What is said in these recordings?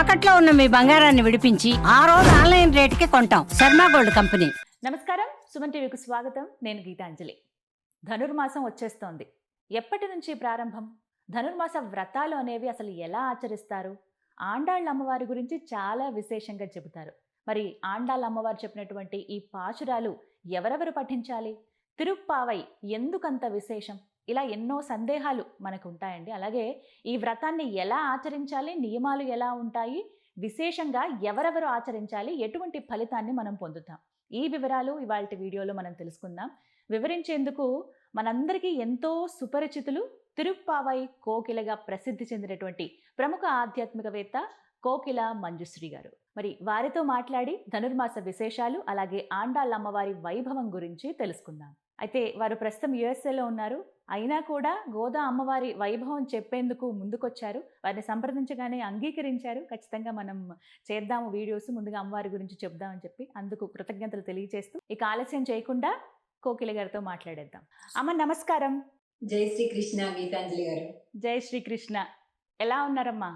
తాకట్లో ఉన్న మీ బంగారాన్ని విడిపించి ఆ రోజు ఆన్లైన్ రేటుకి కొంటాం. Sharma gold company. నమస్కారం, సుమన్ టీవీకి స్వాగతం. నేను గీతాంజలి. ధనుర్మాసం వచ్చేస్తోంది. ఎప్పటి నుంచి ప్రారంభం? ధనుర్మాస వ్రతాలు అనేవి అసలు ఎలా ఆచరిస్తారు? ఆండాళ్ళ అమ్మవారి గురించి చాలా విశేషంగా చెబుతారు. మరి ఆండాళ్ళ అమ్మవారు చెప్పినటువంటి ఈ పాశురాలు ఎవరెవరు పఠించాలి? తిరుప్పావై ఎందుకంత విశేషం? ఇలా ఎన్నో సందేహాలు మనకు ఉంటాయండి. అలాగే ఈ వ్రతాన్ని ఎలా ఆచరించాలి, నియమాలు ఎలా ఉంటాయి, విశేషంగా ఎవరెవరు ఆచరించాలి, ఎటువంటి ఫలితాన్ని మనం పొందుతాం, ఈ వివరాలు ఇవాల్టి వీడియోలో మనం తెలుసుకుందాం. వివరించేందుకు మనందరికీ ఎంతో సుపరిచితులు, తిరుప్పావై కోకిలగా ప్రసిద్ధి చెందినటువంటి ప్రముఖ ఆధ్యాత్మికవేత్త కోకిల మంజుశ్రీ గారు. మరి వారితో మాట్లాడి ధనుర్మాస విశేషాలు, అలాగే ఆండాళ్ళ అమ్మవారి వైభవం గురించి తెలుసుకుందాం. అయితే వారు ప్రస్తుతం యుఎస్ఏలో ఉన్నారు. అయినా కూడా గోదా అమ్మవారి వైభవం చెప్పేందుకు ముందుకొచ్చారు. వారిని సంప్రదించగానే అంగీకరించారు. ఖచ్చితంగా మనం చేద్దాము వీడియోస్, ముందుగా అమ్మవారి గురించి చెప్దామని చెప్పి అందుకు కృతజ్ఞతలు తెలియజేస్తూ ఇక ఆలస్యం చేయకుండా కోకిల గారితో మాట్లాడేద్దాం. అమ్మ నమస్కారం. జై శ్రీకృష్ణ గీతాంజలి గారు. జై శ్రీకృష్ణ. ఎలా ఉన్నారమ్మా?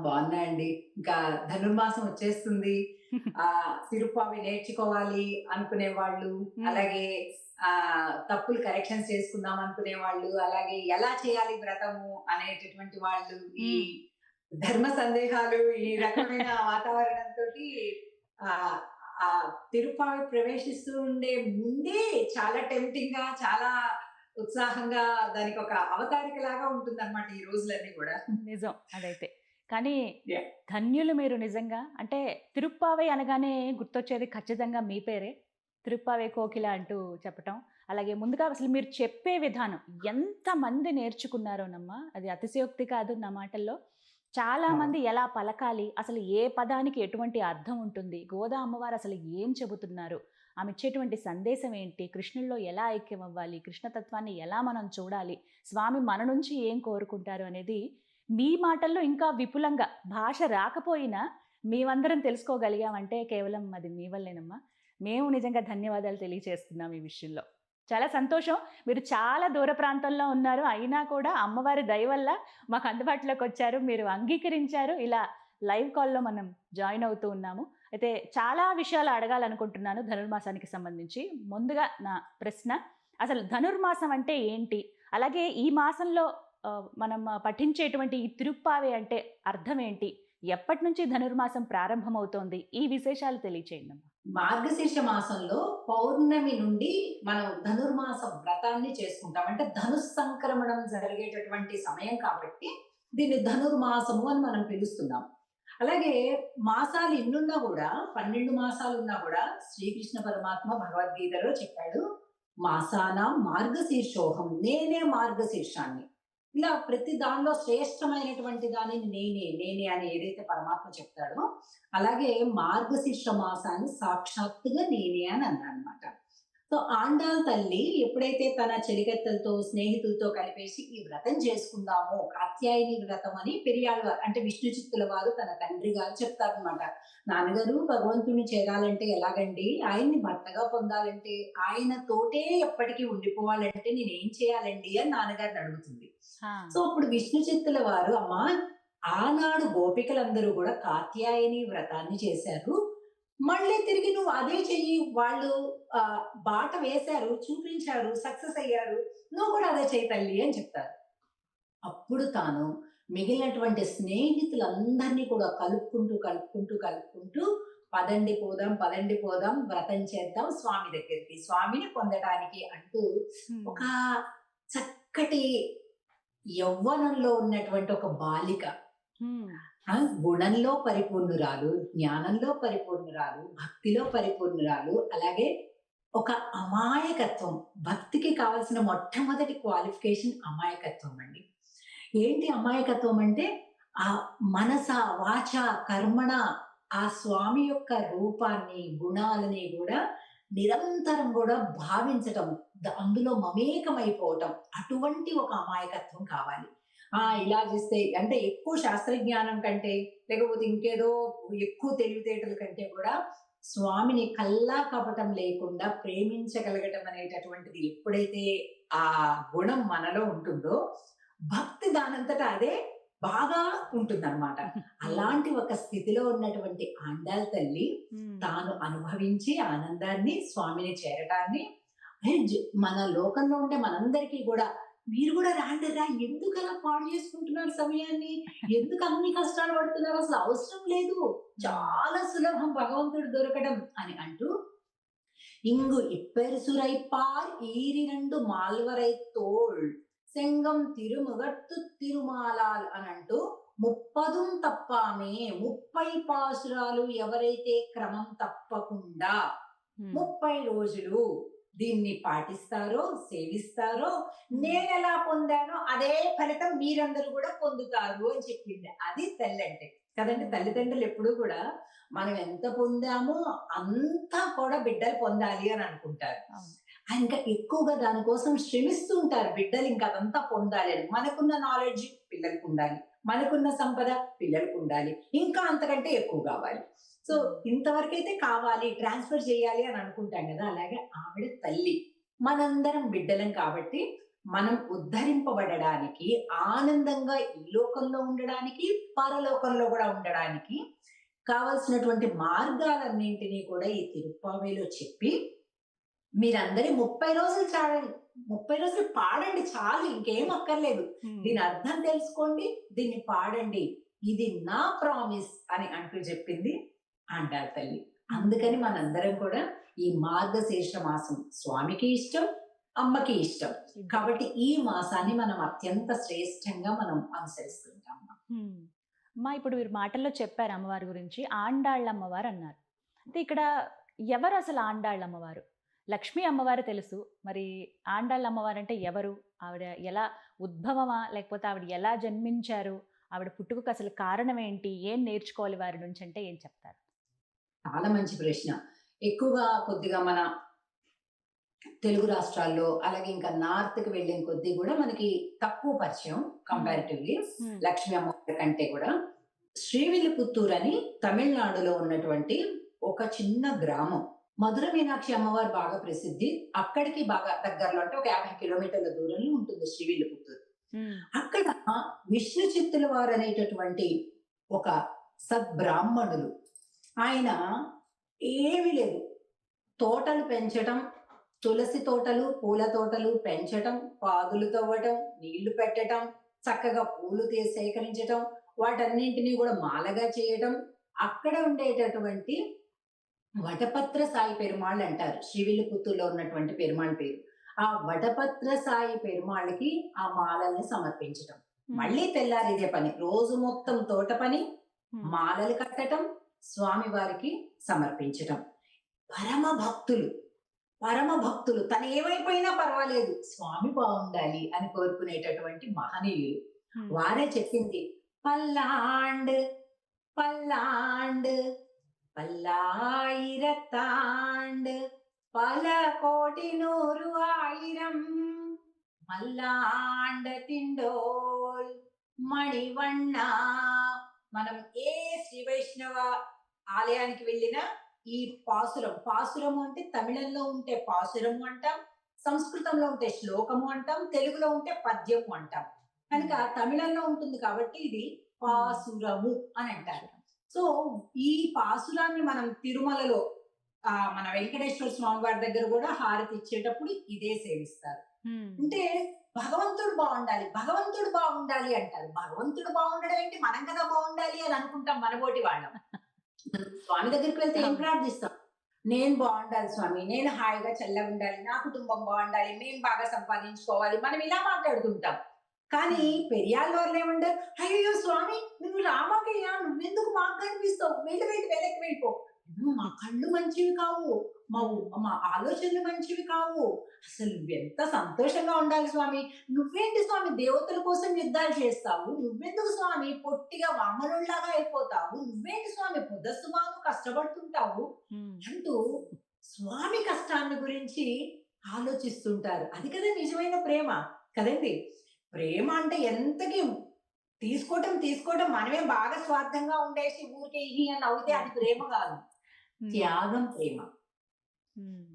బాగున్నా అండి. ఇంకా ధనుర్మాసం వచ్చేస్తుంది. తిరుప్పావి నేర్చుకోవాలి అనుకునే వాళ్ళు, అలాగే తప్పులు కరెక్షన్స్ చేసుకుందాం అనుకునే వాళ్ళు, అలాగే ఎలా చేయాలి వ్రతము అనేటటువంటి వాళ్ళు, ఈ ధర్మ సందేహాలు, ఈ రకమైన వాతావరణంతో తిరుప్పావి ప్రవేశిస్తూ ఉండే ముందే చాలా టెంప్టింగ్ గా, చాలా ఉత్సాహంగా, దానికి ఒక అవతారిక లాగా ఉంటుంది అన్నమాట ఈ రోజులన్నీ కూడా. నిజం అదైతే. కానీ ధన్యులు మీరు నిజంగా. అంటే తిరుప్పావై అనగానే గుర్తొచ్చేది ఖచ్చితంగా మీ పేరే, తిరుప్పావై కోకిల అంటూ చెప్పటం. అలాగే ముందుగా అసలు మీరు చెప్పే విధానం ఎంతమంది నేర్చుకున్నారోనమ్మా, అది అతిశయోక్తి కాదు నా మాటల్లో. చాలామంది ఎలా పలకాలి, అసలు ఏ పదానికి ఎటువంటి అర్థం ఉంటుంది, గోదా అమ్మవారు అసలు ఏం చెబుతున్నారు, ఆమె ఇచ్చేటువంటి సందేశం ఏంటి, కృష్ణుల్లో ఎలా ఐక్యం అవ్వాలి, కృష్ణతత్వాన్ని ఎలా మనం చూడాలి, స్వామి మన నుంచి ఏం కోరుకుంటారు అనేది మీ మాటల్లో ఇంకా విపులంగా, భాష రాకపోయినా మేమందరం తెలుసుకోగలిగామంటే కేవలం అది మీ వల్లేనమ్మా. మేము నిజంగా ధన్యవాదాలు తెలియజేస్తున్నాం ఈ విషయంలో. చాలా సంతోషం. మీరు చాలా దూర ప్రాంతంలో ఉన్నారు, అయినా కూడా అమ్మవారి దయ వల్ల మాకు అందుబాటులోకి వచ్చారు, మీరు అంగీకరించారు. ఇలా లైవ్ కాల్లో మనం జాయిన్ అవుతూ ఉన్నాము. అయితే చాలా విషయాలు అడగాలనుకుంటున్నాను ధనుర్మాసానికి సంబంధించి. ముందుగా నా ప్రశ్న, అసలు ధనుర్మాసం అంటే ఏంటి, అలాగే ఈ మాసంలో మనం పఠించేటువంటి ఈ తిరుప్పావై అంటే అర్థం ఏంటి, ఎప్పటి నుంచి ధనుర్మాసం ప్రారంభమవుతోంది, ఈ విశేషాలు తెలియచేయండి. మార్గశీర్ష మాసంలో పౌర్ణమి నుండి మనం ధనుర్మాస వ్రతాన్ని చేసుకుంటాం. అంటే సంక్రమణం జరిగేటటువంటి సమయం కాబట్టి దీన్ని ధనుర్మాసము అని మనం పిలుస్తున్నాం. అలాగే మాసాలు ఇన్నున్నా కూడా, 12 మాసాలు ఉన్నా కూడా శ్రీకృష్ణ పరమాత్మ భగవద్గీతలో చెప్పాడు, మాసానాం మార్గశీర్షోహం, నేనే మార్గశీర్షాన్ని. ఇలా ప్రతి దానిలో శ్రేష్టమైనటువంటి దానిని నేనే అని ఏదైతే పరమాత్మ చెప్తాడో, అలాగే మార్గశీర్ష మాసాన్ని సాక్షాత్తుగా నేనే అని అన్నాడనమాట. సో ఆండాళ్ తల్లి ఎప్పుడైతే తన చెలికత్తెలతో, స్నేహితులతో కలిపేసి ఈ వ్రతం చేసుకుందామో, కాత్యాయని వ్రతం అని పెరియాళ్ళ అంటే విష్ణు చిత్తుల వారు తన తండ్రి గారు చెప్తారనమాట. నాన్నగారు, భగవంతుని చేరాలంటే ఎలాగండి, ఆయన్ని భర్తగా పొందాలంటే, ఆయనతోటే ఎప్పటికీ ఉండిపోవాలంటే నేనేం చేయాలండి అని నాన్నగారిని అడుగుతుంది. సో అప్పుడు విష్ణు చిత్తుల వారు, అమ్మ ఆనాడు గోపికలందరూ కూడా కాత్యాయని వ్రతాన్ని చేశారు, మళ్ళీ తిరిగి నువ్వు అదే చెయ్యి, వాళ్ళు బాట వేశారు, చూపించారు, సక్సెస్ అయ్యారు, నువ్వు కూడా అదే చెయ్యి తల్లి అని చెప్తారు. అప్పుడు తాను మిగిలినటువంటి స్నేహితులందరినీ కూడా కలుపుకుంటూ పదండి పోదాం వ్రతం చేద్దాం స్వామి దగ్గరికి, స్వామిని పొందడానికి అంటూ ఒక చక్కటి యవ్వనంలో ఉన్నటువంటి ఒక బాలిక, గుణంలో పరిపూర్ణురాలు, జ్ఞానంలో పరిపూర్ణురాలు, భక్తిలో పరిపూర్ణురాలు, అలాగే ఒక అమాయకత్వం. భక్తికి కావాల్సిన మొట్టమొదటి క్వాలిఫికేషన్ అమాయకత్వం అండి. ఏంటి అమాయకత్వం అంటే, ఆ మనస వాచ కర్మణ ఆ స్వామి యొక్క రూపాన్ని, గుణాలని కూడా నిరంతరం కూడా భావించటం, అందులో మమేకమైపోవటం, అటువంటి ఒక అమాయకత్వం కావాలి. ఇలా చేస్తే అంటే ఎక్కువ శాస్త్రజ్ఞానం కంటే, లేకపోతే ఇంకేదో ఎక్కువ తెలివితేటల కంటే కూడా స్వామిని కల్లా కపటం లేకుండా ప్రేమించగలగటం అనేటటువంటిది ఎప్పుడైతే ఆ గుణం మనలో ఉంటుందో, భక్తి దానంతటా అదే బాగా ఉంటుందన్నమాట. అలాంటి ఒక స్థితిలో ఉన్నటువంటి ఆండాళ్ తల్లి తాను అనుభవించి ఆనందాన్ని, స్వామిని చేరటాన్ని, మన లోకంలో ఉండే మనందరికీ కూడా మీరు కూడా రాండిరా, ఎందుకు అలా పాడు చేసుకుంటున్నారు సమయాన్ని, ఎందుకు అన్ని కష్టాలు పడుతున్నారు, అసలు అవసరం లేదు, చాలా సులభం భగవంతుడు దొరకడం అని అంటూ, ఇంగు ఇప్పెరుసురైపార్ ఈరిరండు మాల్వరై తోళ్ సెంగం తిరుముగట్టు తిరుమాలాల్ అని అంటూ 30 తప్పామే 30 పాసురాలు ఎవరైతే క్రమం తప్పకుండా 30 రోజులు దీన్ని పాటిస్తారో, సేవిస్తారో, నేనెలా పొందానో అదే ఫలితం మీరందరూ కూడా పొందుతారు అని చెప్పింది. అది తల్లి అంటే కదండి. తల్లిదండ్రులు ఎప్పుడు కూడా మనం ఎంత పొందామో అంతా కూడా బిడ్డలు పొందాలి అని అనుకుంటారు. ఇంకా ఎక్కువగా దానికోసం శ్రమిస్తూ ఉంటారు బిడ్డలు, ఇంకా అదంతా పొందాలి అని. మనకున్న నాలెడ్జ్ పిల్లలకు ఉండాలి, మనకున్న సంపద పిల్లలకు ఉండాలి, ఇంకా అంతకంటే ఎక్కువ కావాలి. సో ఇంతవరకైతే కావాలి, ట్రాన్స్ఫర్ చేయాలి అని అనుకుంటాం కదా. అలాగే ఆవిడ తల్లి, మనందరం బిడ్డలం కాబట్టి మనం ఉద్ధరింపబడడానికి, ఆనందంగా ఈ లోకంలో ఉండడానికి, పరలోకంలో కూడా ఉండడానికి కావలసినటువంటి మార్గాలన్నింటినీ కూడా ఈ తిరుప్పావేలో చెప్పి, మీరందరి 30 రోజులు చాలండి, 30 రోజులు పాడండి చాలు, ఇంకేం అక్కర్లేదు, దీని అర్థం తెలుసుకోండి, దీన్ని పాడండి, ఇది నా ప్రామిస్ అని అంటూ చెప్పింది ఆండాళ్ తల్లి. అందుకని మనందరం కూడా ఈ మార్గశీర్ష మాసం స్వామికి ఇష్టం, అమ్మకి ఇష్టం కాబట్టి ఈ మాసాన్ని మనం అత్యంత శ్రేష్టంగా మనం అనుసరిస్తుంటాం. అమ్మా, ఇప్పుడు మీరు మాటల్లో చెప్పారు అమ్మవారి గురించి, ఆండాళ్ళ అమ్మవారు అన్నారు. అంటే ఇక్కడ ఎవరు అసలు ఆండాళ్ళ అమ్మవారు? లక్ష్మీ అమ్మవారు తెలుసు, మరి ఆండాళ్ళ అమ్మవారు అంటే ఎవరు? ఆవిడ ఎలా ఉద్భవమా, లేకపోతే ఆవిడ ఎలా జన్మించారు, ఆవిడ పుట్టుకకు అసలు కారణం ఏంటి, ఏం నేర్చుకోవాలి వారి నుంచి అంటే ఏం చెప్తారు? చాలా మంచి ప్రశ్న. ఎక్కువగా కొద్దిగా మన తెలుగు రాష్ట్రాల్లో, అలాగే ఇంకా నార్త్ కి వెళ్ళిన కొద్దీ కూడా మనకి తక్కువ పరిచయం కంపారిటివ్లీ లక్ష్మీ అమ్మవారి కంటే కూడా. శ్రీవిల్లిపుత్తూర్ అని తమిళనాడులో ఉన్నటువంటి ఒక చిన్న గ్రామం. మధుర మీనాక్షి అమ్మవారు బాగా ప్రసిద్ధి, అక్కడికి బాగా దగ్గరలో, అంటే ఒక 50 కిలోమీటర్ల దూరంలో ఉంటుంది శ్రీవిల్లిపుత్తూర్. అక్కడ విష్ణు చిత్తుల వారు అనేటటువంటి ఒక సద్బ్రాహ్మణులు, ఆయన ఏమీ లేదు, తోటలు పెంచటం, తులసి తోటలు, పూల తోటలు పెంచటం, పాదులు తవ్వటం, నీళ్లు పెట్టటం, చక్కగా పూలు సేకరించటం, వాటన్నింటినీ కూడా మాలగా చేయటం. అక్కడ ఉండేటటువంటి వటపత్ర సాయి పెరుమాళ్ళు అంటారు, శ్రీవిల్లిపుత్తూరులో ఉన్నటువంటి పెరుమాళ్ పేరు. ఆ వటపత్ర సాయి పెరుమాళ్ళకి ఆ మాలల్ని సమర్పించటం. మళ్ళీ తెల్లారి ఇదే పని, రోజు మొత్తం తోట పని, మాలలు కట్టటం, స్వామి వారికి సమర్పించటం. పరమ భక్తులు తను ఏమైపోయినా పర్వాలేదు, స్వామి బాగుండాలి అని కోరుకునేటటువంటి మహనీయులు. వారే చెప్పింది, పల్లాండ్ పల్లాండ్ పల్లాయిరతాండ్ పల కోటి 100,000 మల్లాండ తిండోల్ మణివಣ್ణ. మనం ఏ శ్రీ వైష్ణవ ఆలయానికి వెళ్ళినా ఈ పాసురము అంటే తమిళంలో ఉంటే పాసురము అంటాం, సంస్కృతంలో ఉంటే శ్లోకము అంటాం, తెలుగులో ఉంటే పద్యము అంటాం. కనుక తమిళంలో ఉంటుంది కాబట్టి ఇది పాసురము అని అంటారు. సో ఈ పాసురాన్ని మనం తిరుమలలో మన వెంకటేశ్వర స్వామి వారి దగ్గర కూడా హారతి ఇచ్చేటప్పుడు ఇదే సేవిస్తారు. అంటే భగవంతుడు బాగుండాలి అంటారు. భగవంతుడు బాగుండడం ఏంటి, మనం కదా బాగుండాలి అని అనుకుంటాం మనబోటి వాళ్ళం. స్వామి దగ్గరికి వెళ్తే ఏం ప్రార్థిస్తాం? నేను బాగుండాలి స్వామి, నేను హాయిగా చల్లగా ఉండాలి, నా కుటుంబం బాగుండాలి, మేము బాగా సంపాదించుకోవాలి, మనం ఇలా మాట్లాడుతుంటాం. కానీ పెరియాళ్ళ వాళ్ళు ఏమంటారు, అయ్యో స్వామి నువ్వు రామాకయ్యా, నువ్వెందుకు మాకు కనిపిస్తావు, వెనక్కి వెళ్ళిపో, మా కళ్ళు మంచివి కావు, మా ఆలోచనలు మంచివి కావు, అసలు ఎంత సంతోషంగా ఉండాలి స్వామి, నువ్వేంటి స్వామి దేవతల కోసం యుద్ధాలు చేస్తావు, నువ్వెందుకు స్వామి పొట్టిగా వామనుల్లాగా అయిపోతావు, నువ్వేంటి స్వామి పొదస్తుమాను కష్టపడుతుంటావు అంటూ స్వామి కష్టాన్ని గురించి ఆలోచిస్తుంటారు. అది కదా నిజమైన ప్రేమ కదండి. ప్రేమ అంటే ఎంతకి తీసుకోవటం, మనమే బాగా స్వార్థంగా ఉండేసి ఊరికే ఇహి అని నవ్వుతే అది ప్రేమ కాదు.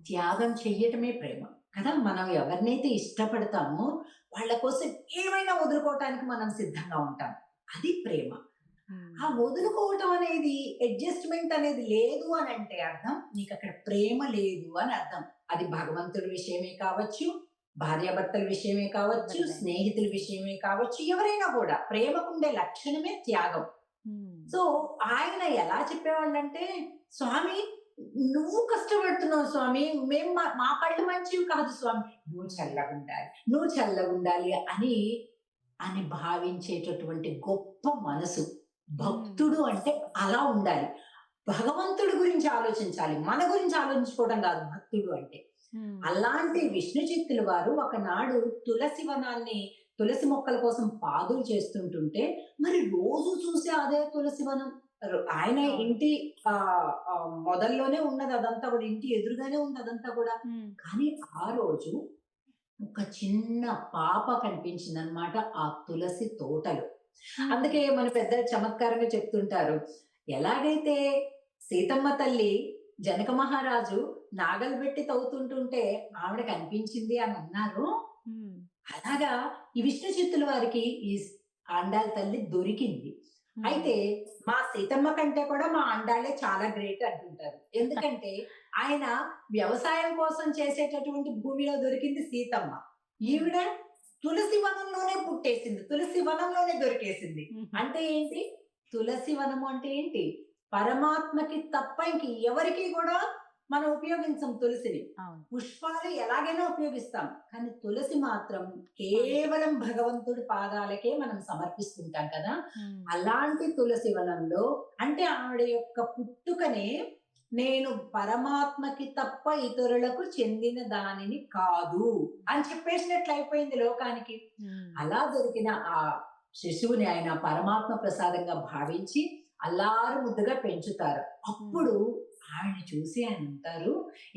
త్యాగం చెయ్యటమే ప్రేమ కదా. మనం ఎవరినైతే ఇష్టపడతామో వాళ్ళ కోసం ఏమైనా వదులుకోవటానికి మనం సిద్ధంగా ఉంటాం. అది ప్రేమ. ఆ ఉమ్. వదులుకోవటం అనేది, అడ్జస్ట్మెంట్ అనేది లేదు అని అంటే అర్థం నీకు అక్కడ ప్రేమ లేదు అని అర్థం. అది భగవంతుడి విషయమే కావచ్చు, భార్యాభర్తల విషయమే కావచ్చు, ఎవరిదైనా. స్నేహితుల విషయమే కావచ్చు, ఎవరైనా కూడా ప్రేమకుండే లక్షణమే త్యాగం. ఉమ్. సో ఆయన ఎలా చెప్పేవాళ్ళంటే, స్వామి నువ్వు కష్టపడుతున్నావు స్వామి, మేము మా కళ్ళు మంచివి కాదు స్వామి, నువ్వు చల్లగుండాలి, నువ్వు చల్లగుండాలి అని అని భావించేటటువంటి గొప్ప మనసు. భక్తుడు అంటే అలా ఉండాలి. భగవంతుడి గురించి ఆలోచించాలి, మన గురించి ఆలోచించుకోవడం కాదు భక్తుడు అంటే. ఉమ్. అలాంటి విష్ణు చిత్తుల వారు ఒకనాడు తులసి వనాన్ని, తులసి మొక్కల కోసం పాదులు చేస్తుంటుంటే, మరి రోజు చూసే అదే తులసి వనం. ఆయన అవును. ఇంటి ఆ ఆ, మొదల్లోనే ఉన్నది అదంతా కూడా, ఇంటి ఎదురుగానే ఉంది అదంతా కూడా. ఉమ్. కానీ ఆ రోజు ఒక చిన్న పాప కనిపించిందనమాట ఆ తులసి తోటలో. ఉమ్. అందుకే మన పెద్ద చమత్కారంగా చెప్తుంటారు, ఎలాగైతే సీతమ్మ తల్లి జనక మహారాజు నాగలు పెట్టి తవ్వుతుంటుంటే ఆవిడ కనిపించింది అని అన్నారు, ఉమ్. అలాగా ఈ విష్ణు చిత్తుల వారికి ఈ ఆండాళ్ళ తల్లి దొరికింది. ఉమ్. అయితే మా సీతమ్మ కంటే కూడా మా ఆండాళ్ళే చాలా గ్రేట్ అంటుంటారు. ఎందుకంటే ఆయన వ్యవసాయం కోసం చేసేటటువంటి భూమిలో దొరికింది సీతమ్మ, ఈవిడ తులసి వనంలోనే పుట్టేసింది, తులసి వనంలోనే దొరికేసింది. ఉమ్. అంటే ఏంటి? తులసి వనము అంటే ఏంటి? పరమాత్మకి తప్ప ఇంక ఎవరికి కూడా మనం ఉపయోగించం తులసిని. అవును. పుష్పాలు ఎలాగైనా ఉపయోగిస్తాం, కానీ తులసి మాత్రం కేవలం భగవంతుడి పాదాలకే మనం సమర్పిస్తుంటాం కదా. ఉమ్. అలాంటి తులసి వనంలో, అంటే ఆవిడ యొక్క పుట్టుకనే నేను పరమాత్మకి తప్ప ఇతరులకు చెందిన దానిని కాదు అని చెప్పేసినట్లు అయిపోయింది లోకానికి. ఉమ్. అలా దొరికిన ఆ శిశువుని ఆయన పరమాత్మ ప్రసాదంగా భావించి అల్లారు ముద్దుగా పెంచుతారు. అప్పుడు ఆవిడ చూసి ఆయన అంటారు,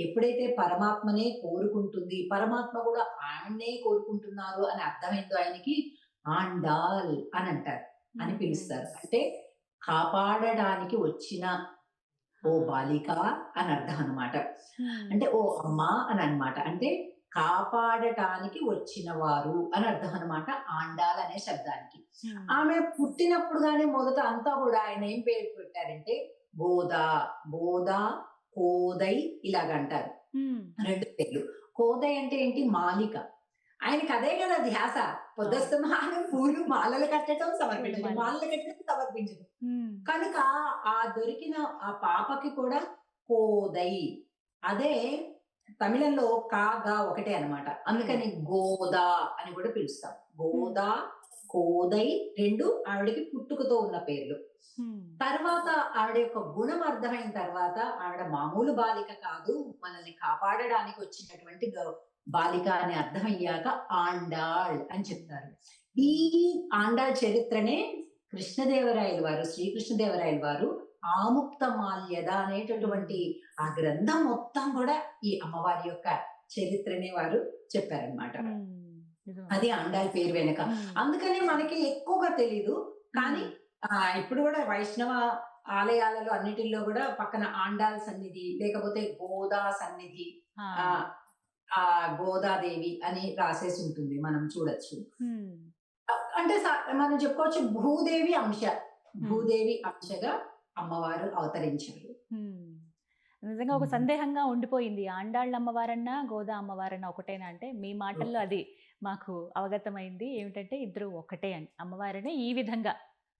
ఎప్పుడైతే పరమాత్మనే కోరుకుంటుంది, పరమాత్మ కూడా ఆయన్నే కోరుకుంటున్నారు అని అర్థమైందో ఆయనకి, ఆండాల్ అని అంటారు, అని పిలుస్తారు. అంటే కాపాడడానికి వచ్చిన ఓ బాలిక అని అర్థం అన్నమాట. ఉమ్. అంటే ఓ అమ్మ అని అన్నమాట. అంటే కాపాడటానికి వచ్చిన వారు అని అర్థం అన్నమాట ఆండాల్ అనే శబ్దానికి. ఉమ్. ఆమె పుట్టినప్పుడు గానీ మొదట అంతా కూడా ఆయన ఏం పేరు పెట్టారంటే గోదా, గోదా, కోదై ఇలాగంటారు. ఉమ్. 2 పేర్లు. కోదై అంటే ఏంటి? మాలిక. ఆయనకి అదే కదా ధ్యాస. పొద్దస్తమానం పూలు మాలలు కట్టడం, సమర్పించడం, పూలమాల. మాలలు కట్టడం, సమర్పించడం. ఉమ్. కనుక ఆ దొరికిన ఆ పాపకి కూడా కోదై, అదే తమిళంలో కా గా ఒకటే అన్నమాట. అందుకని గోదా అని కూడా పిలుస్తాం. గోదా, కోదై 2 ఆవిడకి పుట్టుకతో ఉన్న పేర్లు. ఉమ్. తర్వాత ఆవిడ యొక్క గుణం అర్థమైన తర్వాత ఆవిడ మామూలు బాలిక కాదు, మనల్ని కాపాడడానికి వచ్చినటువంటి బాలిక అని అర్థమయ్యాక ఆండాళ్ అని చెప్తారు. ఈ ఆండాళ్ చరిత్రనే కృష్ణదేవరాయలు వారు, శ్రీకృష్ణదేవరాయలు వారు ఆముక్త మాల్యద అనేటటువంటి ఆ గ్రంథం మొత్తం కూడా ఈ అమ్మవారి యొక్క చరిత్రనే వారు చెప్పారనమాట. ఉమ్. నిజమే. అది ఆండాళ్ పేరు వెనక. ఉమ్. అందుకనే మనకి ఎక్కువగా తెలీదు. కానీ ఇప్పుడు కూడా వైష్ణవ ఆలయాలలో అన్నిటిల్లో కూడా పక్కన ఆండాళ్ సన్నిధి, లేకపోతే గోదా సన్నిధి, ఆ. ఆ ఆ గోదాదేవి అని రాసేసి ఉంటుంది, మనం చూడొచ్చు. ఉమ్. అంటే మనం చెప్పుకోవచ్చు భూదేవి అంశ, భూదేవి అంశగా అమ్మవారు అవతరించారు. ఉమ్. నిజంగా ఒక సందేహంగా ఉండిపోయింది, ఆండాళ్ళ అమ్మవారన్నా గోదా అమ్మవారన్నా ఒకటేనా అంటే మీ మాటల్లో అది మాకు అవగతమైంది. ఏమిటంటే ఇద్దరు ఒకటే అని, అమ్మవారిని ఈ విధంగా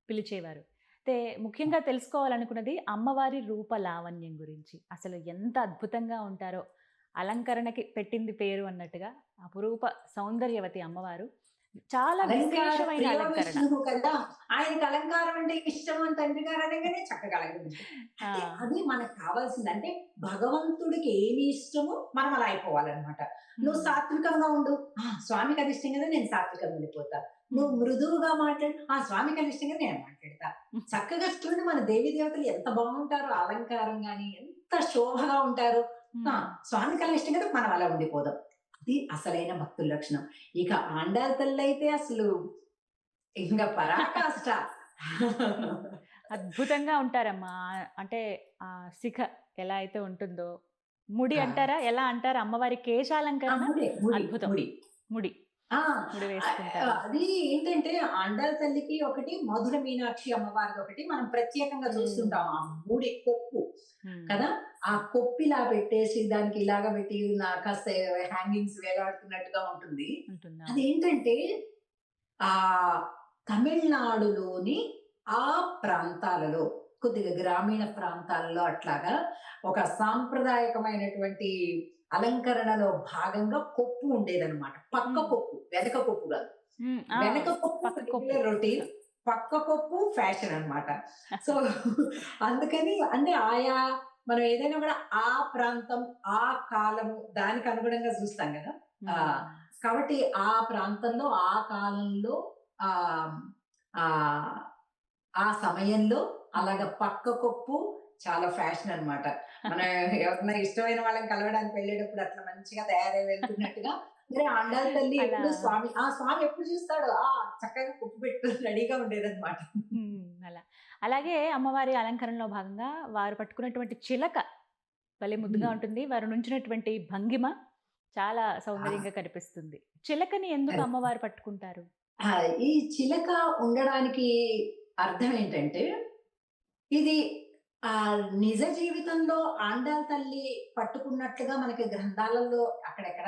పిలిచేవారు. అయితే ముఖ్యంగా తెలుసుకోవాలనుకున్నది అమ్మవారి రూప లావణ్యం గురించి. అసలు ఎంత అద్భుతంగా ఉంటారో, అలంకరణకి పెట్టింది పేరు అన్నట్టుగా అపురూప సౌందర్యవతి అమ్మవారు. చాలా విశేషమైన అలంకరణ. విష్ణువు కదా, ఆయనకి అలంకారం అంటే ఇష్టం అని తండ్రి గారు అనగానే చక్కగా అలంకరించారు. అంటే అది మనకు కావాల్సింది. అంటే భగవంతుడికి ఏమి ఇష్టమో మనం అలా అయిపోవాలన్నమాట. నువ్వు సాత్వికంగా ఉండు, స్వామికి అది ఇష్టం కదా, నేను సాత్వికంగా వెళ్ళిపోతా. నువ్వు మృదువుగా మాట్లాడు, స్వామికి అది ఇష్టం కదా, నేను మాట్లాడతా. చక్కగా చూడండి మన దేవి దేవతలు ఎంత బాగుంటారు, అలంకారం గాని ఎంత శోభగా ఉంటారు. స్వామికి అలా ఇష్టం కదా, మనం అలా ఉండిపోదాం. అది అసలైన భక్తుల లక్షణం. ఇక ఆండాళ్ తల్లి అయితే అసలు ఇంకా పరాకాష్ట. అద్భుతంగా ఉంటారమ్మా. అంటే ఆ శిఖ ఎలా అయితే ఉంటుందో, ముడి అంటారా, ఎలా అంటారా, అమ్మవారి కేశాలంకరణ అద్భుతం. ముడి ఆ! ముడి వేసుకుంటారు. అది ఏంటంటే ఆండాళ్ళ తల్లికి ఒకటి, మధుర మీనాక్షి అమ్మవారిది ఒకటి మనం ప్రత్యేకంగా చూస్తుంటాం. ఆ మూడి కొప్పు హ్మ్. కదా! ఆ కొప్పిలా పెట్టేసి దానికి ఇలాగ పెట్టి కాస్త హ్యాంగింగ్స్ వేలాడుతున్నట్టుగా ఉంటుంది. ఉంటుంది. అవును. అదేంటంటే ఆహ్, తమిళనాడులోని ఆ ప్రాంతాలలో కొద్దిగా గ్రామీణ ప్రాంతాలలో అట్లాగా ఒక సాంప్రదాయకమైనటువంటి అలంకరణలో భాగంగా కొప్పు ఉండేదనమాట. పక్క హ్మ్. కొప్పు, వెనక కొప్పు గాదు. హ్మ్. ఆ! వెనక కొప్పు పక్క కొప్పు. Regular routine. పక్క కొప్పు ఫ్యాషన్ అన్నమాట. సో, అందుకని అంటే ఆయా మనం ఏదైనా గూడా ఆ ప్రాంతం, ఆ కాలము దానికి అనుగుణంగా జూస్తాం గదా! హ్మ్. ఆహ్, కాబట్టి ఆ ప్రాంతంలో, ఆ కాలంలో ఆహ్, ఆహ్, ఆ సమయంలో అలాగా పక్క కొప్పు చాలా ఫ్యాషన్ అన్నమాట. మన ఎవరన్నా ఇష్టమైన వాళ్ళని కలవడానికి వెళ్ళేటప్పుడు అట్లా మంచిగా తయారై వెళ్తున్నట్టుగా మరి ఆండాళ్ళ తల్లి అలా ఎప్పుడు స్వామి ఎప్పుడు చూస్తాడో చక్కగా కొప్పు పెట్టుకొని రెడీగా ఉండేదన్నమాట. హ్మ్. అలా. అలాగే అమ్మవారి అలంకరణలో భాగంగా వారు పట్టుకున్నటువంటి చిలక భలే ముద్దుగా హ్మ్. ఉంటుంది. వారు నుంచున్నటువంటి భంగిమ చాలా ఆ! సౌందర్యంగా కనిపిస్తుంది. చిలకని ఎందుకు కరెక్ట్. అమ్మవారు పట్టుకుంటారు? ఈ చిలక ఉండడానికి అర్థం ఏంటంటే, ఇది నిజ జీవితంలో ఆండాళ్ళ తల్లి పట్టుకున్నట్లుగా మనకి గ్రంథాలలో అక్కడెక్కడ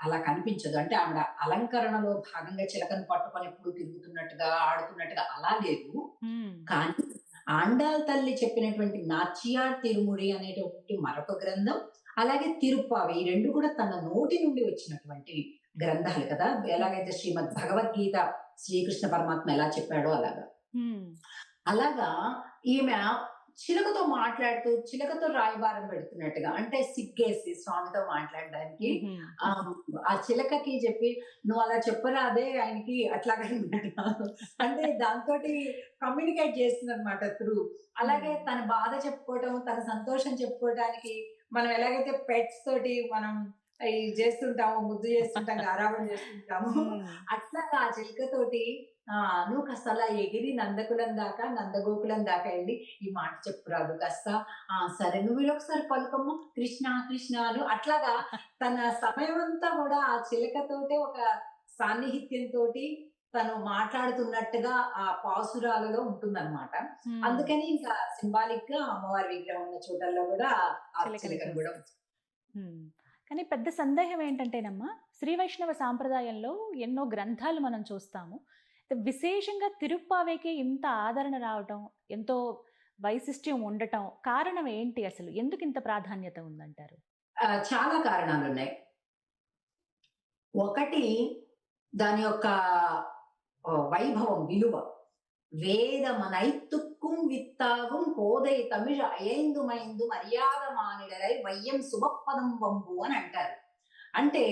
అలా కనిపించదు. అంటే ఆవిడ అలంకరణలో భాగంగా చిలకను పట్టుకొని ఎప్పుడు తిరుగుతున్నట్టుగా, ఆడుతున్నట్టుగా అలా లేదు. హ్మ్. కానీ ఆండాళ్ళ తల్లి చెప్పినటువంటి నాచియార్ తిరుముడి అనేటువంటి మరొక గ్రంథం, అలాగే తిరుప్పావి ఈ 2 కూడా తన నోటి నుండి వచ్చినటువంటి గ్రంథాలు కదా! హ్మ్. ఎలాగైతే శ్రీమద్ భగవద్గీత శ్రీకృష్ణ పరమాత్మ ఎలా చెప్పాడో అలాగా. హ్మ్. అలాగా ఈమె చిలకతో మాట్లాడుతూ, చిలకతో రాయబారం పెడుతున్నట్టుగా అంటే సిగ్గేసి స్వామితో మాట్లాడడానికి హుహు. ఆహ్, ఆ చిలకకి చెప్పి, "నువ్వు అలా చెప్పరాదే ఆయనకి" అట్లాగా అన్నట్టుగా. అంటే దాంతోటి కమ్యూనికేట్ చేస్తుందన్నమాట త్రూ. అలాగే హ్మ్. తన బాధ చెప్పుకోవటం, తన సంతోషం చెప్పుకోవటానికి మనం ఎలాగైతే పెట్స్ తోటి మనం చేస్తుంటాము, ముద్దు చేస్తుంటాం, గారాబం చేస్తుంటాము. హ్మ్. అట్లాగా ఆ చిలుకతోటి "నువ్వు కాస్త అలా ఎగిరి నందకులం దాకా, నందగోకులం దాకా ఎళ్లి ఈ మాట చెప్పురాదు కాస్త. సరే నువ్వు ఒకసారి పలుకమ్మ కృష్ణ కృష్ణ" అను. అట్లాగా తన సమయమంతా గూడా ఆ చిలకతోటే ఒక సాన్నిహిత్యంతోటి తను మాట్లాడుతున్నట్టుగా ఆ పాసురాలలో ఉంటుందన్నమాట. హ్మ్. అందుకని ఇంకా సింబాలిక్‌గా అమ్మవారి విగ్రహం ఉన్న చోటల్లో గూడా ఆ చిలకని చిలకను గూడా చూస్తాం. హ్మ్. కానీ పెద్ద సందేహం ఏంటంటేనమ్మా, శ్రీ వైష్ణవ సాంప్రదాయంలో ఎన్నో గ్రంథాలు మనం చూస్తాము. విశేషంగా తిరుప్పావేకి ఇంత ఆదరణ రావటం, ఎంతో వైశిష్ట్యం ఉండటం కారణం ఏంటి అసలు? ఎందుకింత ప్రాధాన్యత ఉందంటారు? చాలా కారణాలున్నాయి. ఒకటి దాని యొక్క వైభవం, విలువ. வேதமனைத்துக்கும் வித்தாகும் கோதை தமிழ் అయైందుమైందు మర్యాద మానిడరై వయ్యం సుమప్పదం వంబు అని అంటారు. అంటే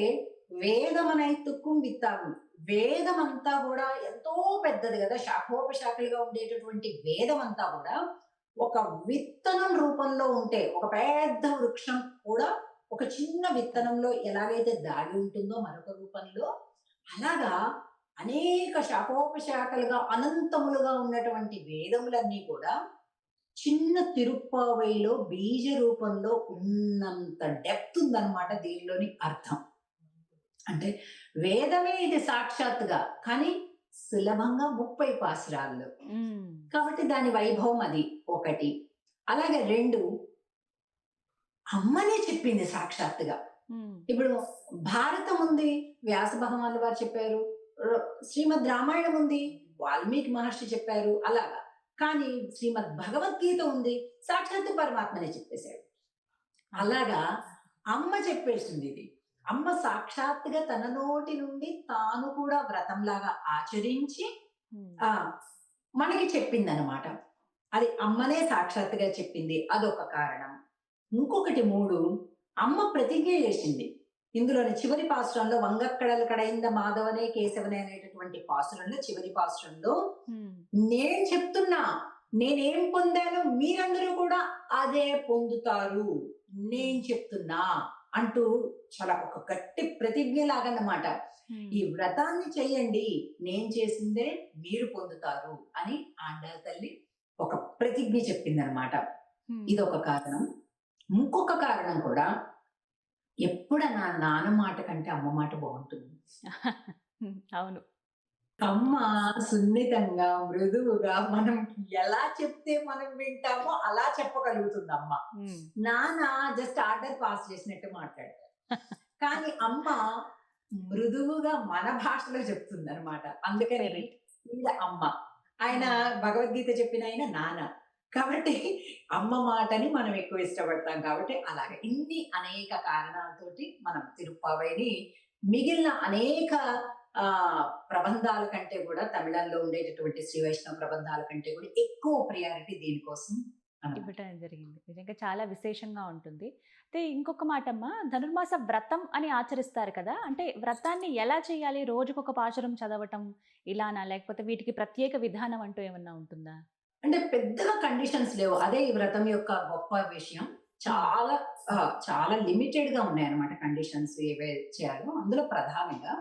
వేదమనైతుక్కుం విత్తాగు. వేదమంతా కూడా ఎంతో పెద్దది కదా! శాఖోపశాఖలుగా ఉండేటటువంటి వేదమంతా కూడా ఒక విత్తనం రూపంలో ఉంటే, ఒక పెద్ద వృక్షం కూడా ఒక చిన్న విత్తనంలో ఎలాగైతే దాగి ఉంటుందో మరొక రూపంలో, అలాగా అనేక శాఖోపశాఖలుగా అనంతములుగా ఉన్నటువంటి వేదములన్నీ కూడా చిన్న తిరుప్పావైలో బీజ రూపంలో ఉన్నంత డెప్త్ ఉందన్నమాట దీనిలోని అర్థం. అంటే వేదమే ఇది సాక్షాత్తుగా, కానీ సులభంగా 30 పాసురాల్లో. హ్మ్. కాబట్టి దాని వైభవం అది ఒకటి. అలాగే 2 అమ్మనే చెప్పింది సాక్షాత్తుగా. హ్మ్. ఇప్పుడు భారతం ఉంది. వ్యాస భగవానులు వారు చెప్పారు. ర శ్రీమద్ రామాయణం ఉంది. వాల్మీకి మహర్షి చెప్పారు. అలాగా. కానీ శ్రీమద్ భగవద్గీత ఉంది. సాక్షాత్తు పరమాత్మనే చెప్పేసాడు. అంతే. అలాగా అమ్మ చెప్పేసిందిది. అమ్మ సాక్షాత్తుగా తన నోటి నుండి తాను కూడా వ్రతంలాగా ఆచరించి హ్మ్. ఆ! మనకి చెప్పిందనమాట. అది అమ్మనే సాక్షాత్తుగా చెప్పింది. అదొక కారణం. ఇంకొకటి 3 అమ్మ ప్రతిజ్ఞ చేసింది. ఇందులోని చివరి పాసురంలో వంగక్కడలు కడైంద మాధవనే కేశవనే అనేటటువంటి పాసురంలో చివరి పాసురంలో హ్మ్. నేను చెప్తున్నా. నేనేం పొందానో మీరందరూ కూడా అదే పొందుతారు. నేను చెప్తున్నా అంటూ చాలా ఒక గట్టి ప్రతిజ్ఞ లాగన్నమాట. ఈ హ్మ్. వ్రతాన్ని చెయ్యండి. నేను చేసిందే మీరు పొందుతారు అని ఆండాళ్ళ తల్లి ఒక ప్రతిజ్ఞ చెప్పిందనమాట. హ్మ్. ఇదొక కారణం. ఇంకొక కారణం కూడా ఎప్పుడన్నా నాన్న మాట కంటే అమ్మ మాట బావుంటుంది. అవును. అమ్మ సున్నితంగా, మృదువుగా మనం ఎలా చెప్తే మనం వింటామో అలా చెప్పగలుగుతుంది అమ్మ. హ్మ్. నాన్న జస్ట్ ఆర్డర్ పాస్ చేసినట్టు మాట్లాడతారు. కానీ అమ్మ మృదువుగా మన భాషలో చెప్తుందనమాట. అందుకని వెరీ ఈవిడ అమ్మ. ఆయన హ్మ్. భగవద్గీత చెప్పిన ఆయన నాన్న. కాబట్టి అమ్మ మాటని మనం ఎక్కువ ఇష్టపడతాం కాబట్టి అలాగే ఇన్ని అనేక కారణాలతోటి మనం తిరుప్పావైని మిగిలిన అనేక ప్రబంధాల కంటే కూడా తమిళంలో ఉండేటటువంటి శ్రీ వైష్ణవ ప్రబంధాల కంటే కూడా ఎక్కువ ప్రియారిటీ దీనికోసం అన్నమాట. ఇవ్వటం జరిగింది. నిజంగా చాలా విశేషంగా ఉంటుంది. అయితే ఇంకొక మాటమ్మా, ధనుర్మాస వ్రతం అని ఆచరిస్తారు కదా! అంటే వ్రతాన్ని ఎలా చేయాలి? రోజుకొక పాశురం చదవటం ఇలానా? లేకపోతే వీటికి ప్రత్యేక విధానం అంటూ ఏమన్నా ఉంటుందా? అంటే పెద్దగా కండిషన్స్ లేవు. అదే ఈ వ్రతం యొక్క గొప్ప విషయం. హ్మ్. చాలా చాలా లిమిటెడ్‌గా ఉన్నాయన్నమాట కండిషన్స్ ఏవే చేయాలో. అందులో ప్రధానంగా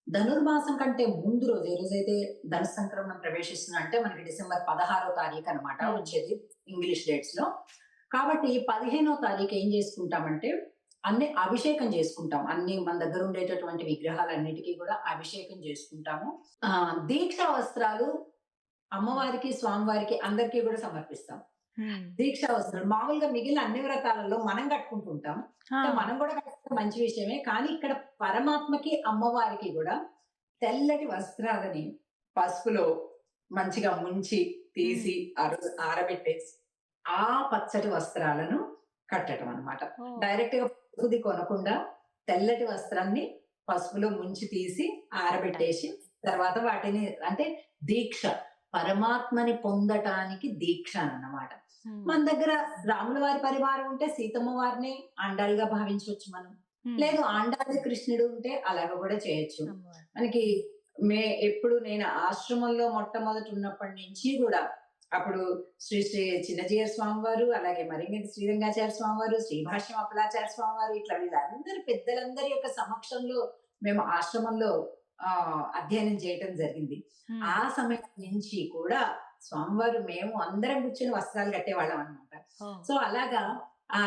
ధనుర్మాసం కంటే ముందు రోజు ఏ రోజైతే ధను సంక్రమణం ప్రవేశిస్తుందో అంటే మనకి డిసెంబర్ 16 తారీఖు అన్నమాట హ్మ్. వచ్చేది ఇంగ్లీష్ డేట్స్‌లో. కాబట్టి 15 తారీఖు ఏం చేసుకుంటామంటే అన్ని అభిషేకం చేసుకుంటాం. అన్ని మన దగ్గర ఉండేటటువంటి విగ్రహాలన్నిటికి కూడా అభిషేకం చేసుకుంటాము. దీక్షా వస్త్రాలు అమ్మవారికి, స్వామివారికి అందరికీ గూడా సమర్పిస్తాం. హ్మ్. దీక్షా వస్త్రాలు మామూలుగా మిగిలిన అన్ని వ్రతాలలో మనం కట్టుకుంటుంటాం. ఆ! మనం గూడా కట్టుకోవడం మంచి విషయమే. కానీ ఇక్కడ పరమాత్మకి, అమ్మవారికి గూడా తెల్లటి వస్త్రాలని పసుపులో మంచిగా ముంచి, హ్మ్. తీసి ఆరబెట్టేసి, ఆ పచ్చటి వస్త్రాలను కట్టటం అన్నమాట. ఓహ్! డైరెక్ట్‌గా పసుపుది కొనకుండా తెల్లటి వస్త్రాన్ని పసుపులో ముంచి తీసి కట్టాలి. ఆరబెట్టేసి, తర్వాత వాటిని అంటే దీక్ష. పరమాత్మని పొందటానికి దీక్ష అన్నమాట. హ్మ్. మన దగ్గర రాముల వారి పరివారం ఉంటే సీతమ్మ వారిని ఆండాలుగా భావించొచ్చు మనం. హ్మ్. లేదు ఆండాలు కృష్ణుడు ఉంటే అలాగ కూడా చేయొచ్చు. అమ్మవారు. మనకి ఎప్పుడు నేను ఆశ్రమంలో మొట్టమొదట ఉన్నప్పటి నుంచి గూడా అప్పుడు శ్రీ శ్రీ చిన్నజీయర్ స్వామి వారు, అలాగే మరింగంటి శ్రీరంగాచార్య స్వామి వారు, శ్రీభాష్యం అప్పలాచార్య స్వామి వారు ఇట్లా వీళ్ళందరూ పెద్దలందరి యొక్క సమక్షంలో మేము ఆశ్రమంలో అధ్యయనం చేయటం జరిగింది. హ్మ్. ఆ సమయం నుంచి కూడా స్వామివారు మేము అందరం కూర్చొని వస్త్రాలు కట్టేవాళ్ళం అన్నమాట. ఓహ్! సో అలాగా ఆ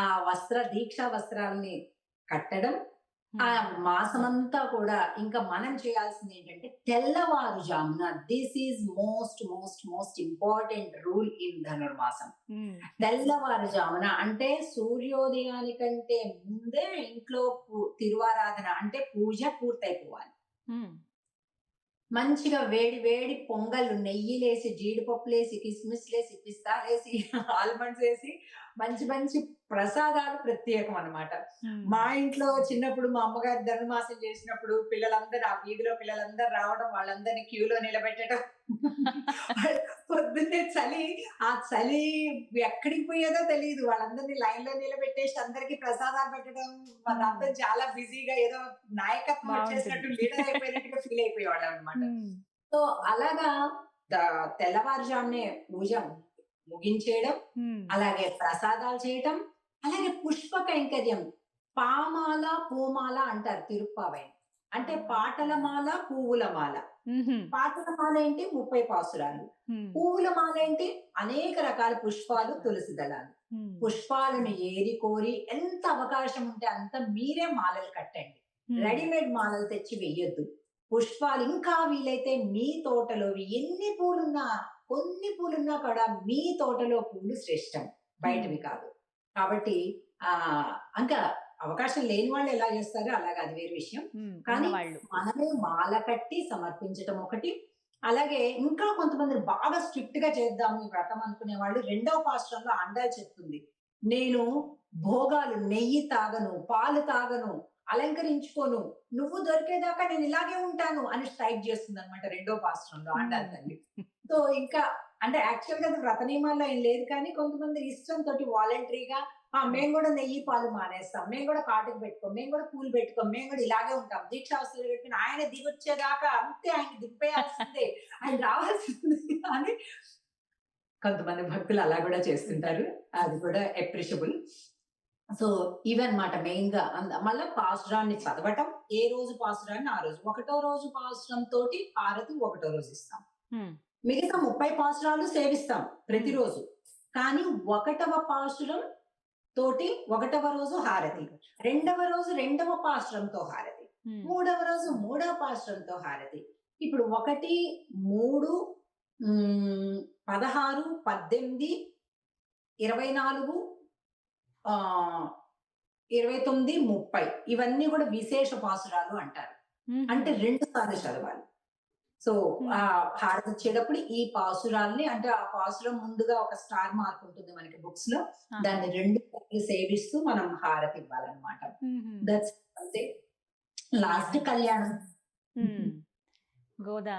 దీక్షా వస్త్రాల్ని కట్టడం, ఆ హ్మ్. మాసమంతా కూడా ఇంకా మనం చేయాల్సింది ఏంటంటే తెల్లవారుజామున this is most important rule in ధనుర్మాసం. హ్మ్. తెల్లవారుజామున అంటే సూర్యోదయానికంటే ముందే ఇంట్లో తిరువారాధన అంటే పూజ పూర్తయిపోవాలి. హ్మ్. మంచిగా వేడి వేడి పొంగళ్ళు నెయ్యిలేసి, జీడిపప్పులేసి, కిస్మిస్‌లేసి, పిస్తాలేసి, ఆల్మండ్స్ ఏసి మంచి మంచి ప్రసాదాలు ప్రత్యేకం అన్నమాట. హ్మ్. మా ఇంట్లో చిన్నప్పుడు మా అమ్మగారు ధనుర్మాసం చేసినప్పుడు పిల్లలందరూ ఆ వీధిలో పిల్లలందరూ రావడం, వాళ్ళందరిని క్యూలో నిలబెట్టడం. పొద్దున్నే ఆ చలి ఎక్కడికి పోయేదో తెలీదు. వాళ్ళందరిని లైన్‌లో నిలబెట్టేసి అందరికి ప్రసాదాలు పెట్టడం. హ్మ్. వాళ్ళందరూ చాలా బిజీగా ఏదో నాయకత్వం బావుంటుంది. వచ్చేసినట్టు లీడర్ అయిపోయినట్టుగా ఫీల్ అయిపోయేవాళ్ళం అన్నమాట. హ్మ్. సో, అలాగా ద తెల్లవారుజామునే పూజ ముగించేయడం, హ్మ్. అలాగే ప్రసాదాలు చేయటం, అలాగే పుష్ప కైంకర్యం. పామాల, పూమాల అంటారు తిరుప్పావై. అంటే పాటల మాల, పువ్వుల మాల. హుహు. పాటల మాల ఏంటి 30 పాసురాలు. హ్మ్. పువ్వుల మాల ఏంటి అనేక రకాల పుష్పాలు, తులసి దళాలు. హ్మ్. పుష్పాలను ఏరి కోరి ఎంత అవకాశం ఉంటే అంత మీరే మాలలు కట్టండి. హ్మ్. రెడీమేడ్ మాలలు తెచ్చి వెయ్యొద్దు. పుష్పాలు ఇంకా వీలైతే మీ తోటలోవి ఎన్ని పూలున్నా, కొన్ని పూలున్నా కూడా మీ తోటలో పూలు శ్రేష్టం. హ్మ్. బయటవి కాదు. కాబట్టి ఇంకా అవకాశం లేని వాళ్ళు ఎలా చేస్తారో అలాగా అది వేరే విషయం. హ్మ్. కానీ ఉన్నవాళ్ళు. మనమే మాల కట్టి సమర్పించటం ఒకటి. అలాగే ఇంకా కొంతమంది బాగా స్ట్రిక్ట్‌గా చేద్దాం ఈ వ్రతం అనుకునే వాళ్ళు రెండవ పాశ్రంలో అండా చెప్తుంది. నేను భోగాలు నెయ్యి తాగను, పాలు తాగను, అలంకరించుకోను. నువ్వు దొరికేదాకా నేను ఇలాగే ఉంటాను అని స్ట్రైక్ చేస్తుందన్నమాట రెండో పాశ్రంలో ఆండాళ్ హ్మ్. తల్లి. సో ఇంకా అంటే యాక్చువల్‌గా అది వ్రత నియమాల్లో ఏం లేదు కానీ కొంతమంది ఇష్టంతోటి వాలంటరీగా హ్మ్. మేము గూడా నెయ్యి, పాలు మానేస్తాం. మేము గూడా కాటుక పెట్టుకోం. మేము గూడా పూలు పెట్టుకోం. మేము గూడా ఇలాగే ఉంటాం. దీక్షావస్తులు పెట్టిన ఆయన దిగొచ్చేదాకా అంతే ఆయన్ని దింపేయాల్సిందే. ఆయన రావాల్సిందే అని కొంతమంది భక్తులు అలా గూడా ఉంటారు. చేస్తుంటారు. అది కూడా అప్రిషియబుల్. సో, ఇవన్నమాట మెయిన్‌గా మళ్ళా పాసురాన్ని చదవటం. ఏ రోజు పాసురాన్ని ఆ రోజు. ఒకటో రోజు పాసురం తోటి హారతి ఒకటో రోజు ఇస్తాం. హ్మ్. మిగతా 30 పాసురాలు సేవిస్తాం హ్మ్. ప్రతిరోజు. కానీ ఒకటవ పాసురం తోటి ఒకటవ రోజు హారతి. రెండవ రోజు రెండవ పాశురంతో హారతి. మూడవ రోజు మూడవ పాశురంతో హారతి. ఇప్పుడు 1, 3, 16, 18, 24, 29, 30 ఇవన్నీ కూడా విశేష పాసురాలు అంటారు. అంటే 2 సార్లు చదవాలి. సో ఆ హారతి ఇచ్చేటప్పుడు ఈ పాసురాల్ని, అంటే ఆ పాసురం ముందుగా ఒక స్టార్ మార్క్ ఉంటుంది మనకి బుక్స్ లో, దాన్ని 2 సార్లు సేవిస్తూ మనం హారతి ఇవ్వాలన్నమాట. దట్స్ అంతే. లాస్ట్ కళ్యాణం గోదా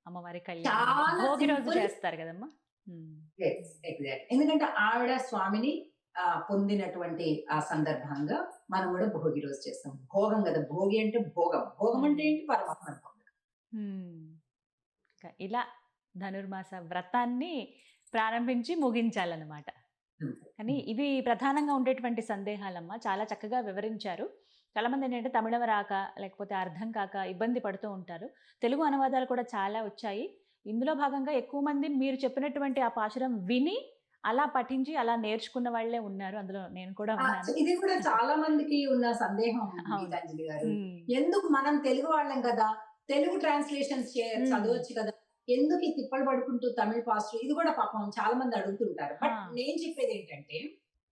అమ్మవారి కళ్యాణం చాలా భోగి రోజు simple. చేస్తారు కదమ్మా. ఎగ్జాక్ట్. ఎందుకంటే ఆవిడ స్వామిని పొందినటువంటి ఆ సందర్భంగా మనం కూడా భోగి రోజు చేస్తాం. భోగం కదా, భోగి అంటే భోగం. భోగం అంటే ఏంటి? పరమాత్మ పొందడం. ఇలా ధనుర్మాస వ్రతాన్ని ప్రారంభించి ముగించాలన్నమాట. కానీ ఇవి ప్రధానంగా ఉండేటువంటి సందేహాలమ్మా, చాలా చక్కగా వివరించారు. చాలామంది ఏంటంటే తమిళం రాక లేకపోతే అర్థం కాక ఇబ్బంది పడుతూ ఉంటారు. తెలుగు అనువాదాలు కూడా చాలా వచ్చాయి. ఇందులో భాగంగా ఎక్కువ మంది మీరు చెప్పినటువంటి ఆ పాశురం విని అలా పఠించి అలా నేర్చుకున్న వాళ్ళే ఉన్నారు. అందులో నేను కూడా ఉన్నాను. ఇది కూడా చాలా మందికి ఉన్న సందేహం గీతాంజలి గారు. ఎందుకు మనం తెలుగు వాళ్ళం కదా, తెలుగు ట్రాన్స్లేషన్స్ చదవచ్చు కదా, ఎందుకు ఈ తిప్పలు పడుకుంటూ తమిళ పాస్టర్? ఇది కూడా పాపం చాలా మంది అడుగుతుంటారు. బట్ నేను చెప్పేది ఏంటంటే,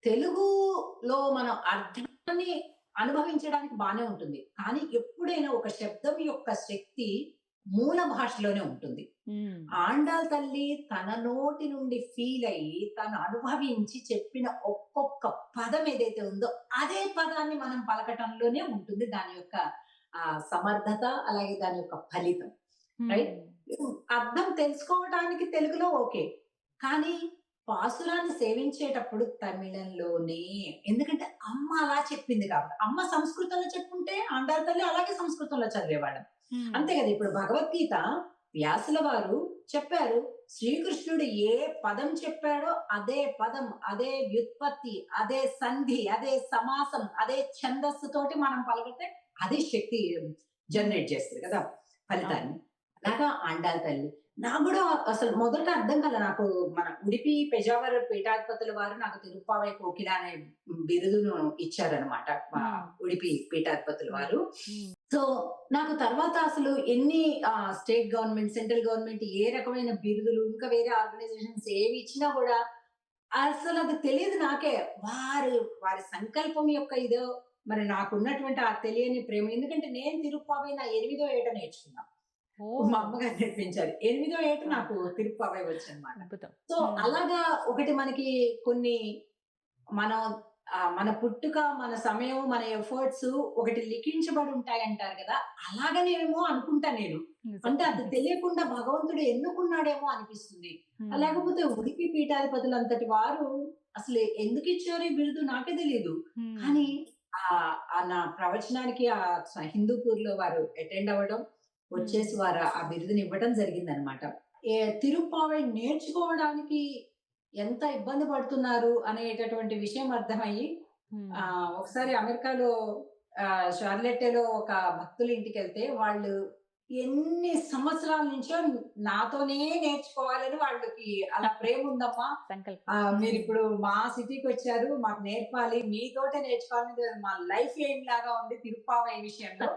తెలుగులో మనం అర్థాన్ని అనుభవించడానికి బానే ఉంటుంది, కానీ ఎప్పుడైనా ఒక శబ్దం యొక్క శక్తి మూల భాషలోనే ఉంటుంది. ఆండాల్ తల్లి తన నోటి నుండి ఫీల్ అయ్యి తను అనుభవించి చెప్పిన ఒక్కొక్క పదం ఏదైతే ఉందో అదే పదాన్ని మనం పలకటంలోనే ఉంటుంది దాని యొక్క సమర్థత, అలాగే దాని యొక్క ఫలితం. రైట్? అర్థం తెలుసుకోవడానికి తెలుగులో ఓకే, కానీ పాసురాన్ని సేవించేటప్పుడు తమిళంలోనే. ఎందుకంటే అమ్మ అలా చెప్పింది కాబట్టి. అమ్మ సంస్కృతంలో చెప్పుంటే ఆండాల్ తల్లి అలాగే సంస్కృతంలో చదివేవాళ్ళం. అంతే కదా. ఇప్పుడు భగవద్గీత వ్యాసుల వారు చెప్పారు, శ్రీకృష్ణుడు ఏ పదం చెప్పాడో అదే పదం, అదే వ్యుత్పత్తి, అదే సంధి, అదే సమాసం, అదే ఛందస్సు తోటి మనం పలికితే అదే శక్తి జనరేట్ చేస్తుంది కదా ఫలితాన్ని. అలాగా ఆండాల్ తల్లి నాకు కూడా అసలు మొదట అర్థం కదా. నాకు మన ఉడిపి పెజావర్ పీఠాధిపతుల వారు నాకు తిరుప్పావై కోకిల అనే బిరుదును ఇచ్చారనమాట, ఉడిపి పీఠాధిపతుల వారు. సో నాకు తర్వాత అసలు ఎన్ని స్టేట్ గవర్నమెంట్, సెంట్రల్ గవర్నమెంట్ ఏ రకమైన బిరుదులు, ఇంకా వేరే ఆర్గనైజేషన్స్ ఏవి ఇచ్చినా కూడా అసలు అది తెలియదు నాకే. వారి సంకల్పం యొక్క ఇదో మరి నాకున్నటువంటి ఆ తెలియని ప్రేమ. ఎందుకంటే నేను తిరుప్పావై నా 8వ ఏట నేర్చుకున్నా. మా అమ్మగారు నేర్పించారు. 8వ ఏట నాకు తిరుప్పావై వచ్చనమాట. సో అలాగా ఒకటి మనకి కొన్ని మన పుట్టుక, మన సమయం, మన ఎఫర్ట్స్ ఒకటి లిఖించబడి ఉంటాయి అంటారు కదా, అలాగనేమో అనుకుంటా నేను. అంటే అది తెలియకుండా భగవంతుడు ఎన్నుకున్నాడేమో అనిపిస్తుంది. లేకపోతే ఉడిపి పీఠాధిపతులు అంతటి వారు అసలు ఎందుకు ఇచ్చారు ఈ బిరుదు నాకే తెలియదు. కానీ నా ప్రవచనానికి హిందూపూర్ లో వారు అటెండ్ అవ్వడం, వచ్చేసి వారు ఆ బిరుదుని ఇవ్వడం జరిగిందనమాట. తిరుప్పావై నేర్చుకోవడానికి ఎంత ఇబ్బంది పడుతున్నారు అనేటటువంటి విషయం అర్థమయ్యి ఒకసారి అమెరికాలో షార్లెట్టేలో ఒక భక్తుల ఇంటికి వెళ్తే వాళ్ళు ఎన్ని సంవత్సరాల నుంచో నాతోనే నేర్చుకోవాలని వాళ్ళకి అలా ప్రేమ ఉందమ్మా, మీరు ఇప్పుడు మా సిటీకి వచ్చారు, మాకు నేర్పాలి, మీతోటే నేర్చుకోవాలని మా లైఫ్ ఏం లాగా ఉంది తిరుప్పావై విషయంలో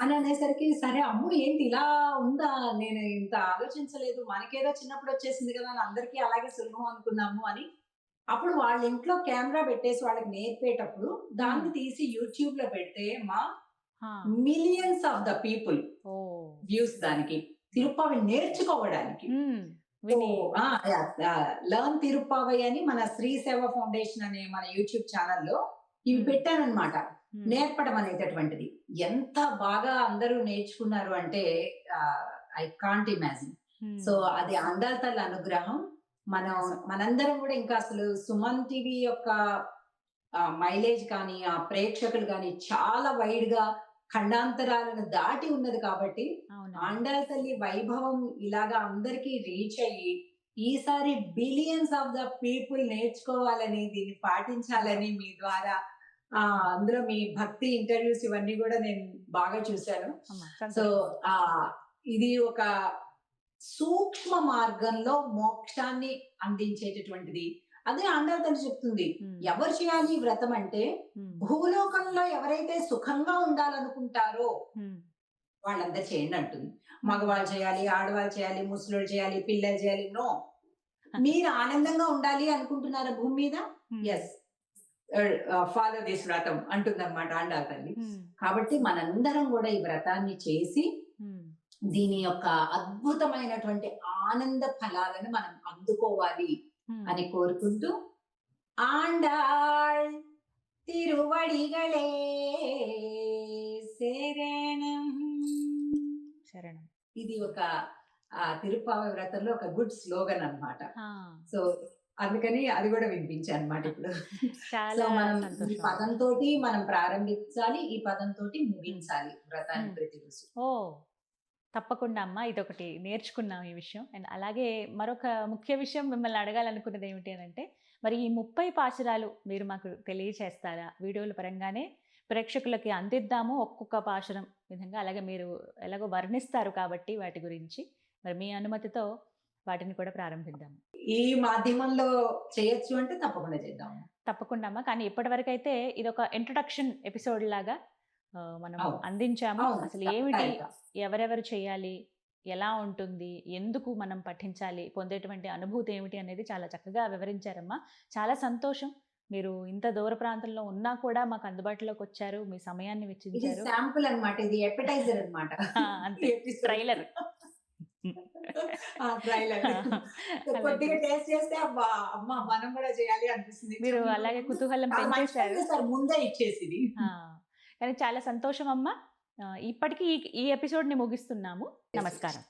అని అనేసరికి, సరే అమ్ము ఏంటి ఇలా ఉందా, నేను ఇంత ఆలోచించలేదు, మనకేదో చిన్నప్పుడు వచ్చేసింది కదా అని అందరికీ అలాగే సులభం అనుకున్నాము అని. అప్పుడు వాళ్ళ ఇంట్లో కెమెరా పెట్టేసి వాళ్ళకి నేర్పేటప్పుడు దాన్ని తీసి యూట్యూబ్ లో పెడితే millions of the people views దానికి, తిరుప్పావై నేర్చుకోవడానికి. లర్న్ తిరుప్పావై అని మన శ్రీ సేవ ఫౌండేషన్ అనే మన యూట్యూబ్ ఛానల్లో ఇవి పెట్టానన్నమాట, నేర్పడం అనేటటువంటిది. ఎంత బాగా అందరూ నేర్చుకున్నారు అంటే ఐ కాంట్ ఇమాజిన్. సో అది ఆండాల్ తల్లి అనుగ్రహం. మనందరం కూడా ఇంకా అసలు సుమన్ టీవీ యొక్క మైలేజ్ కానీ ఆ ప్రేక్షకులు కానీ చాలా వైడ్ గా ఖండాంతరాలను దాటి ఉన్నది కాబట్టి ఆండాల్ తల్లి వైభవం ఇలాగా అందరికీ రీచ్ అయ్యి ఈసారి బిలియన్స్ ఆఫ్ ద పీపుల్ నేర్చుకోవాలని, దీన్ని పాటించాలని మీ ద్వారా అందులో మీ భక్తి ఇంటర్వ్యూస్ ఇవన్నీ కూడా నేను బాగా చూశాను. సో ఇది ఒక సూక్ష్మ మార్గంలో మోక్షాన్ని అందించేటటువంటిది. అదే ఆండాళ్ తల్లి చెప్తుంది. ఎవరు చేయాలి ఈ వ్రతం అంటే, భూలోకంలో ఎవరైతే సుఖంగా ఉండాలనుకుంటారో వాళ్ళందరూ చేయండి అంటుంది. మగవాళ్ళు చేయాలి, ఆడవాళ్ళు చేయాలి, ముసలోళ్ళు చేయాలి, పిల్లలు చేయాలి. నో, మీరు ఆనందంగా ఉండాలి అనుకుంటున్నారా భూమి మీద? ఎస్, ఫాలో దిస్ వ్రతం అంటుందన్నమాట ఆండాళ్ తల్లి. కాబట్టి మనందరం కూడా ఈ వ్రతాన్ని చేసి దీని యొక్క అద్భుతమైనటువంటి ఆనంద ఫలాలను మనం అందుకోవాలి అని కోరుకుంటూ, ఆండాళ్ తిరువడిగలే శరణం. శరణం. ఇది ఒక తిరుప్పావై వ్రతంలో ఒక గుడ్ స్లోగన్ అన్నమాట. సో అందుకని అది కూడా వినిపించాను అన్నమాట ఇప్పుడు. సో మనం ఈ పదంతో మనం ప్రారంభించాలి, ఈ పదంతో ముగించాలి వ్రతాన్ని ప్రతిరోజు. ఓ, తప్పకుండా అమ్మ, ఇదొకటి నేర్చుకున్నాం ఈ విషయం. అండ్ అలాగే మరొక ముఖ్య విషయం మిమ్మల్ని అడగాలనుకున్నది ఏమిటి అని అంటే, మరి ఈ 30 పాశురాలు మీరు మాకు తెలియచేస్తారా? వీడియోల పరంగానే ప్రేక్షకులకి అందిద్దాము ఒక్కొక్క పాశురం విధంగా. అలాగే మీరు ఎలాగో వర్ణిస్తారు కాబట్టి వాటి గురించి మరి మీ అనుమతితో వాటిని కూడా ప్రారంభిద్దాము. ఈ మాధ్యమంలో చేయొచ్చు అంటే తప్పకుండా చేద్దాము. తప్పకుండా అమ్మ. కానీ ఇప్పటివరకు అయితే ఇది ఒక ఇంట్రడక్షన్ ఎపిసోడ్ లాగా మనం అందించాము. అసలు ఏమిటి, ఎవరెవరు చేయాలి, ఎలా ఉంటుంది, ఎందుకు మనం పఠించాలి, పొందేటువంటి అనుభూతి ఏమిటి అనేది చాలా చక్కగా వివరించారమ్మా. చాలా సంతోషం. మీరు ఇంత దూర ప్రాంతంలో ఉన్నా కూడా మాకు అందుబాటులోకి వచ్చారు, మీ సమయాన్ని వెచ్చించారు. శాంపుల్ అన్నమాట, ఇది ఎపటైజర్ అన్నమాట. అంతే, ట్రైలర్. కొద్దిగా టేస్ట్ చేస్తే అబ్బా అమ్మ మనం కూడా చేయాలి అనిపిస్తుంది. మీరు అలాగే కుతూహలం పెంచేశారు ముందే ఇచ్చేసి. కానీ చాలా సంతోషం అమ్మ. ఇప్పటికీ ఈ ఎపిసోడ్ ని ముగిస్తున్నాము. నమస్కారం.